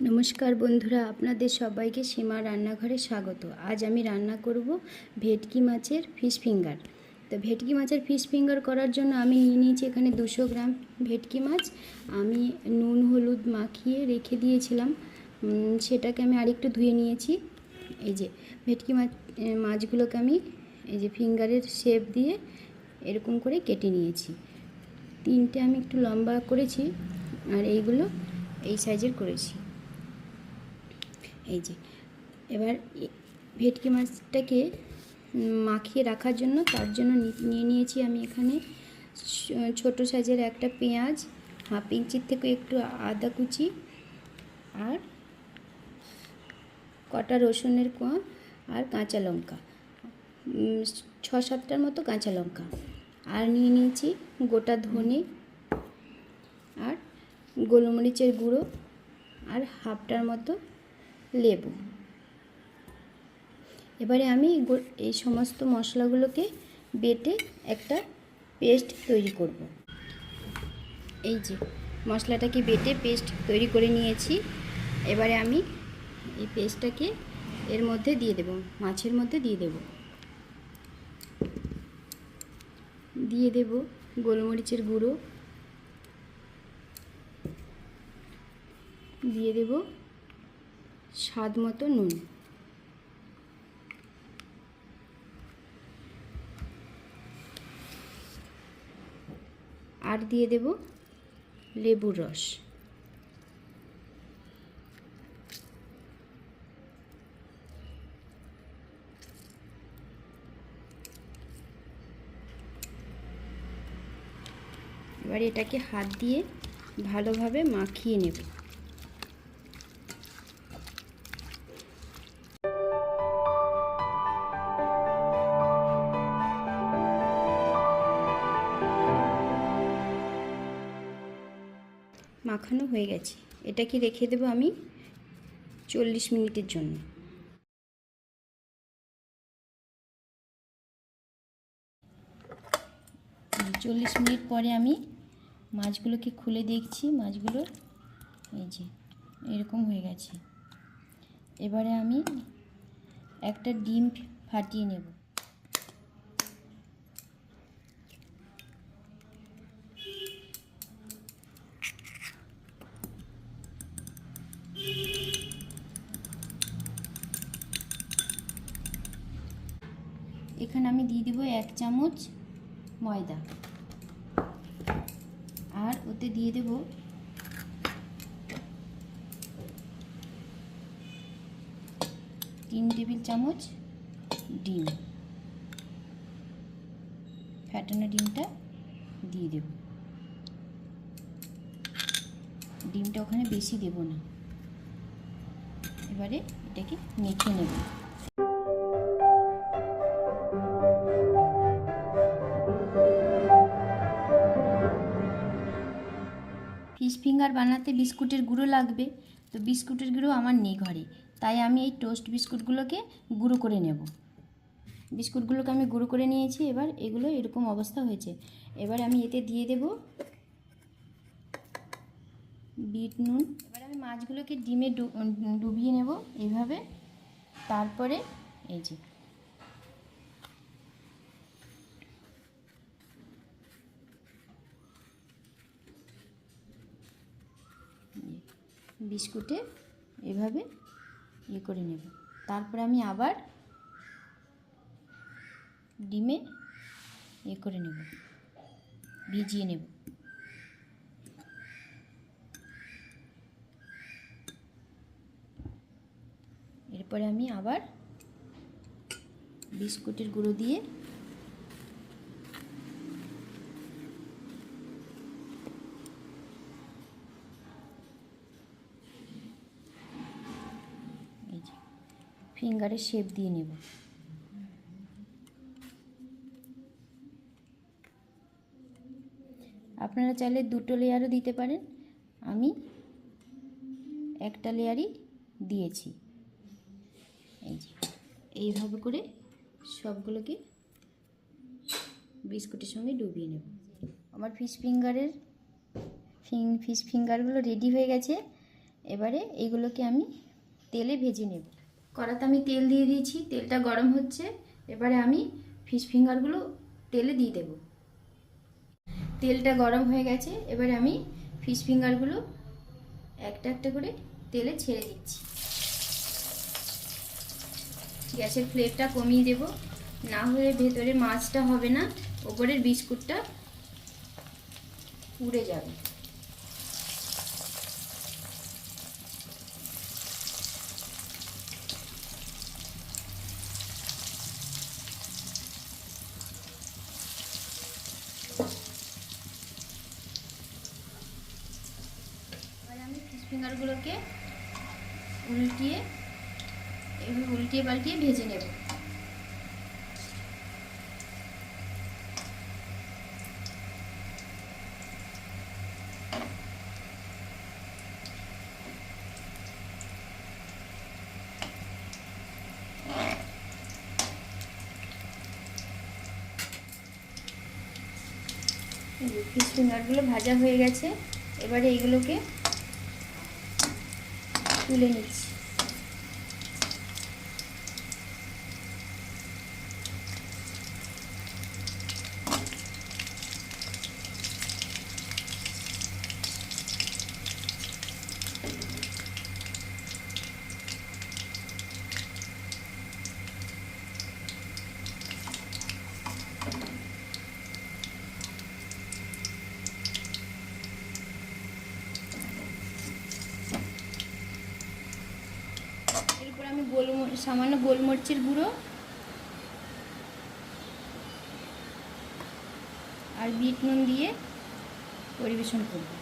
নমস্কার বন্ধুরা, আপনাদের সবাইকে সীমা রান্নাঘরে স্বাগত। আজ আমি রান্না করব ভেটকি মাছের ফিশ ফিঙ্গার। তো ভেটকি মাছের ফিশ ফিঙ্গার করার জন্য আমি নিয়ে নিয়েছি এখানে 200 গ্রাম ভেটকি মাছ। আমি নুন হলুদ মাখিয়ে রেখে দিয়েছিলাম, সেটাকে আমি আরেকটু ধুয়ে নিয়েছি। এই যে ভেটকি মাছগুলোকে আমি এই যে ফিঙ্গারের শেপ দিয়ে এরকম করে কেটে নিয়েছি। 3টে আমি একটু লম্বা করেছি আর এইগুলো এই সাইজের করেছি। এই যে এবার ভেটকি মাছটাকে মাখিয়ে রাখার জন্য তার জন্য নিয়ে নিয়েছি আমি এখানে ছোট সাইজের একটা পেঁয়াজ, হাফ ইঞ্চির থেকে একটু আদা কুচি, আর কটা রসুনের কোয়া, আর কাঁচা লঙ্কা 6-7টার মতো কাঁচা লঙ্কা, আর নিয়ে নিয়েছি গোটা ধনে আর গোলমরিচের গুঁড়ো, আর হাফটার মতো লেবু। এবারে আমি এই সমস্ত মশলাগুলোকে বেটে একটা পেস্ট তৈরি করব। এই যে মশলাটাকে বেটে পেস্ট তৈরি করে নিয়েছি। এবারে আমি এই পেস্টটাকে এর মধ্যে দিয়ে দেব, মাছের মধ্যে দিয়ে দেব গোলমরিচের গুঁড়ো, দিয়ে দেব স্বাদ মতো নুন, আর দিয়ে দেব লেবুর রস। এবার এটাকে হাত দিয়ে ভালোভাবে মাখিয়ে নেব। মাখানো হয়ে গেছে, এটাকে রেখে দেবো আমি 40 মিনিটের জন্য। 40 মিনিট পরে আমি মাছগুলোকে খুলে দেখছি, মাছগুলো এই যে এরকম হয়ে গেছে। এবারে আমি একটা ডিম ফাটিয়ে নেব। এখানে আমি দিয়ে দেবো 1 চামচ ময়দা, আর ওতে দিয়ে দেব 3 টেবিল চামচ ডিম। ফ্যাটানো ডিমটা দিয়ে দেব। ডিমটা ওখানে বেশি দেব না। এবারে এটাকে মেখে নেব। ফিশ ফিঙ্গার বানাতে বিস্কুটের গুঁড়ো লাগবে, তো বিস্কুটের গুঁড়ো আমার নেই ঘরে, তাই আমি এই টোস্ট বিস্কুটগুলোকে গুঁড়ো করে নেব। বিস্কুটগুলোকে আমি গুঁড়ো করে নিয়েছি। এবার এগুলো এরকম অবস্থা হয়েছে। এবার আমি এতে দিয়ে দেব বিট নুন। এবার আমি মাছগুলোকে ডিমে ডুবিয়ে নেব এইভাবে। তারপরে এই যে বিস্কুটে এভাবে ইয়ে করে নেব। তারপরে আমি আবার ডিমে ইয়ে করে নেব, ভিজিয়ে নেব। এরপরে আমি আবার বিস্কুটের গুঁড়ো দিয়ে এই যে ফিঙ্গারের শেপ দিয়ে নেব। আপনারা চাইলে 2টো লেয়ারও দিতে পারেন, আমি একটা লেয়ারই দিয়েছি। এই যে এইভাবে করে সবগুলোকে বিস্কুটের সঙ্গে ডুবিয়ে নেব। আমার ফিশ ফিঙ্গারগুলো রেডি হয়ে গেছে। এবারে এইগুলোকে আমি তেলে ভেজে নেব। কড়াতে আমি তেল দিয়ে দিয়েছি, তেলটা গরম হচ্ছে। এবারে আমি ফিশ ফিঙ্গারগুলো তেলে দিয়ে দেব। তেলটা গরম হয়ে গেছে, এবারে আমি ফিশ ফিঙ্গারগুলো একটা একটা করে তেলে ছেড়ে দিচ্ছি। গ্যাসের ফ্লেমটা কমিয়ে দেব, না হলে ভেতরে মাছটা হবে না, ওপরের বিস্কুটটা পুড়ে যাবে। এবার আমি ফিশ ফিঙ্গারগুলোকে উল্টিয়ে পাল্টিয়ে ভেজে নেব। ফিশ ফিঙ্গারগুলো ভাজা হয়ে গেছে, এবারে এইগুলোকে তুলে নিচ্ছি। এরপর আমি সামান্য গোলমরিচের গুঁড়ো আর বিট নুন দিয়ে পরিবেশন করব।